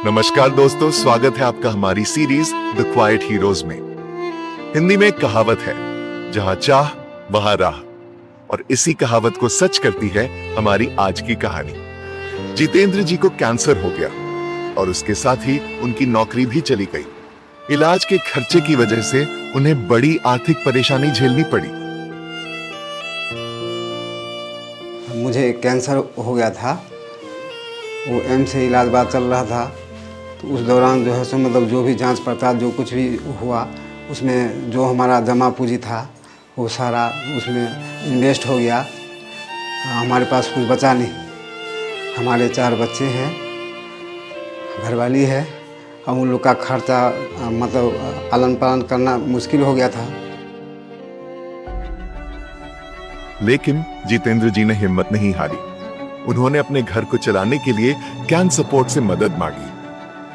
नमस्कार दोस्तों, स्वागत है आपका हमारी सीरीज द क्वाइट हीरोज में। हिंदी में एक कहावत है, जहां चाह वहां राह, और इसी कहावत को सच करती है हमारी आज की कहानी। जितेंद्र जी को कैंसर हो गया और उसके साथ ही उनकी नौकरी भी चली गई। इलाज के खर्चे की वजह से उन्हें बड़ी आर्थिक परेशानी झेलनी पड़ी। मुझे कैंसर हो गया था, वो एम्स से इलाज बात चल रहा था। तो उस दौरान जो है सो मतलब जो भी जांच पड़ताल जो कुछ भी हुआ, उसमें जो हमारा जमा पूंजी था वो सारा उसमें इन्वेस्ट हो गया। हमारे पास कुछ बचा नहीं। हमारे 4 बच्चे हैं, घरवाली है, और उन लोग का खर्चा मतलब पालन पालन करना मुश्किल हो गया था। लेकिन जितेंद्र जी ने हिम्मत नहीं हारी। उन्होंने अपने घर को चलाने के लिए कैन सपोर्ट से मदद मांगी।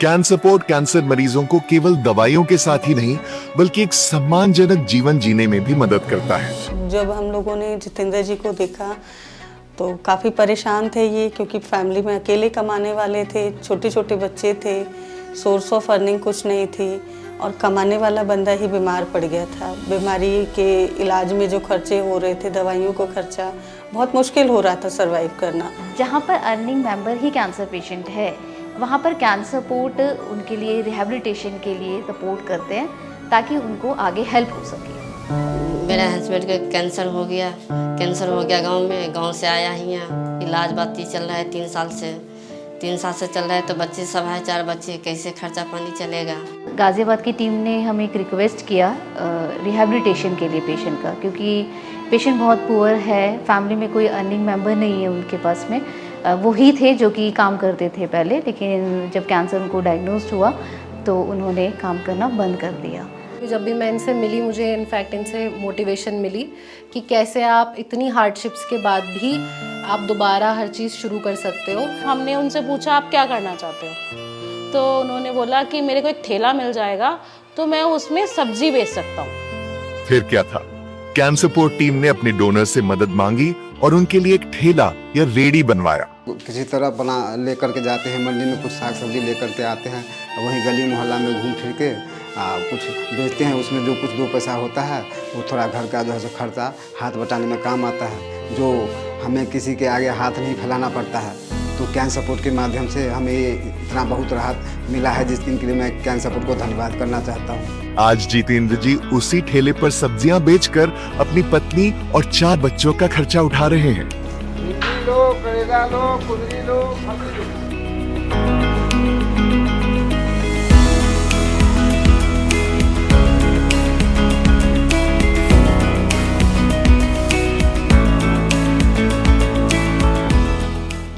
कैन सपोर्ट कैंसर मरीजों को केवल दवाइयों के साथ ही नहीं, बल्कि एक सम्मानजनक जीवन जीने में भी मदद करता है। जब हम लोगों ने जितेंद्र जी को देखा तो काफ़ी परेशान थे ये, क्योंकि फैमिली में अकेले कमाने वाले थे, छोटे छोटे बच्चे थे, सोर्स ऑफ अर्निंग कुछ नहीं थी, और कमाने वाला बंदा ही बीमार पड़ गया था। बीमारी के इलाज में जो खर्चे हो रहे थे, दवाइयों का खर्चा, बहुत मुश्किल हो रहा था सरवाइव करना। जहाँ पर अर्निंग मेंबर ही कैंसर पेशेंट है, वहाँ पर कैंसर सपोर्ट उनके लिए रिहैबिलिटेशन के लिए सपोर्ट करते हैं, ताकि उनको आगे हेल्प हो सके। मेरे हस्बैंड का कैंसर हो गया गांव में। गांव से आया ही यहाँ, इलाज बाती चल रहा है 3 साल से चल रहा है। तो बच्चे सब है, 4 बच्चे, कैसे खर्चा पानी चलेगा। गाज़ियाबाद की टीम ने हमें एक रिक्वेस्ट किया रिहैबिलिटेशन के लिए पेशेंट का, क्योंकि पेशेंट बहुत पुअर है, फैमिली में कोई अर्निंग मेंबर नहीं है उनके पास में। वो ही थे जो कि काम करते थे पहले, लेकिन जब कैंसर उनको डायग्नोज हुआ तो उन्होंने काम करना बंद कर दिया। जब भी मैं इनसे मिली, मुझे इनफैक्ट इनसे मोटिवेशन मिली कि कैसे आप इतनी हार्डशिप्स के बाद भी आप दोबारा हर चीज़ शुरू कर सकते हो। हमने उनसे पूछा आप क्या करना चाहते हो, तो उन्होंने बोला कि मेरे को एक ठेला मिल जाएगा तो मैं उसमें सब्जी बेच सकता हूँ। फिर क्या था, कैन सपोर्ट टीम ने अपने डोनर से मदद मांगी और उनके लिए एक ठेला या रेडी बनवाया। किसी तरह बना लेकर के जाते हैं, मंडी में कुछ साग सब्जी लेकर के आते हैं, वहीं गली मोहल्ला में घूम फिर के कुछ बेचते हैं। उसमें जो कुछ 2 पैसा होता है वो थोड़ा घर का जो है खर्चा हाथ बटाने में काम आता है, जो हमें किसी के आगे हाथ नहीं फैलाना पड़ता है। तो कैन सपोर्ट के माध्यम से हमें ये इतना बहुत राहत मिला है, जिसके लिए मैं कैन सपोर्ट को धन्यवाद करना चाहता हूँ। आज जितेंद्र जी उसी ठेले पर सब्जियां बेचकर अपनी पत्नी और 4 बच्चों का खर्चा उठा रहे हैं।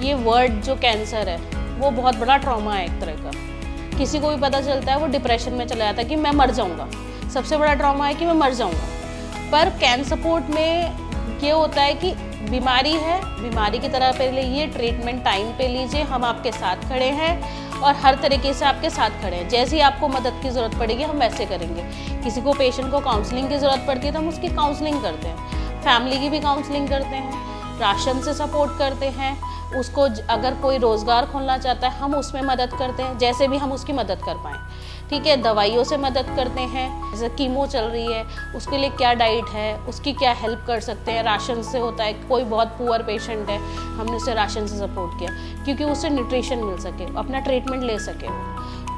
ये वर्ड जो कैंसर है वो बहुत बड़ा ट्रॉमा है एक तरह का। किसी को भी पता चलता है वो डिप्रेशन में चला जाता है कि मैं मर जाऊंगा। सबसे बड़ा ट्रॉमा है कि मैं मर जाऊंगा। पर कैन सपोर्ट में ये होता है कि बीमारी है, बीमारी की तरह पे लीजिए, ट्रीटमेंट टाइम पे लीजिए, हम आपके साथ खड़े हैं और हर तरीके से आपके साथ खड़े हैं। जैसे ही आपको मदद की ज़रूरत पड़ेगी हम वैसे करेंगे। किसी को पेशेंट को काउंसलिंग की ज़रूरत पड़ती है तो हम उसकी काउंसलिंग करते हैं, फैमिली की भी काउंसलिंग करते हैं, राशन से सपोर्ट करते हैं। उसको अगर कोई रोज़गार खोलना चाहता है हम उसमें मदद करते हैं, जैसे भी हम उसकी मदद कर पाएँ। ठीक है, दवाइयों से मदद करते हैं, जैसे कीमो चल रही है उसके लिए क्या डाइट है, उसकी क्या हेल्प कर सकते हैं। राशन से होता है, कोई बहुत पुअर पेशेंट है, हमने उसे राशन से सपोर्ट किया क्योंकि उससे न्यूट्रिशन मिल सके, अपना ट्रीटमेंट ले सके।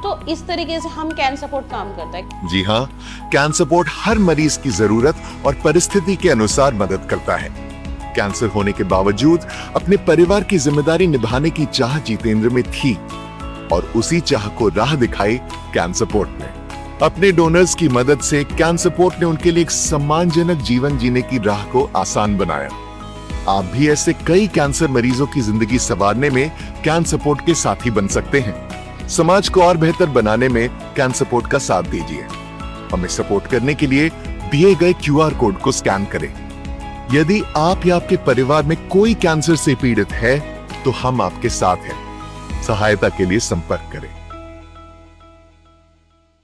तो इस तरीके से हम कैन सपोर्ट काम करता है। जी हाँ, कैन सपोर्ट हर मरीज की जरूरत और परिस्थिति के अनुसार मदद करता है। कैंसर होने के बावजूद अपने परिवार की जिम्मेदारी निभाने की चाह जितेंद्र में थी, और उसी चाह को राह दिखाई कैन सपोर्ट ने। अपने डोनर्स की मदद से कैन सपोर्ट ने उनके लिए एक सम्मानजनक जीवन जीने की राह को आसान बनाया। आप भी ऐसे कई कैंसर मरीजों की जिंदगी संवारने में कैन सपोर्ट के साथी बन सकते हैं। समाज को और बेहतर बनाने में कैन सपोर्ट का साथ दीजिए। हमें सपोर्ट करने के लिए दिए गए QR कोड को स्कैन करें। यदि आप या आपके परिवार में कोई कैंसर से पीड़ित है तो हम आपके साथ हैं। सहायता के लिए संपर्क करें।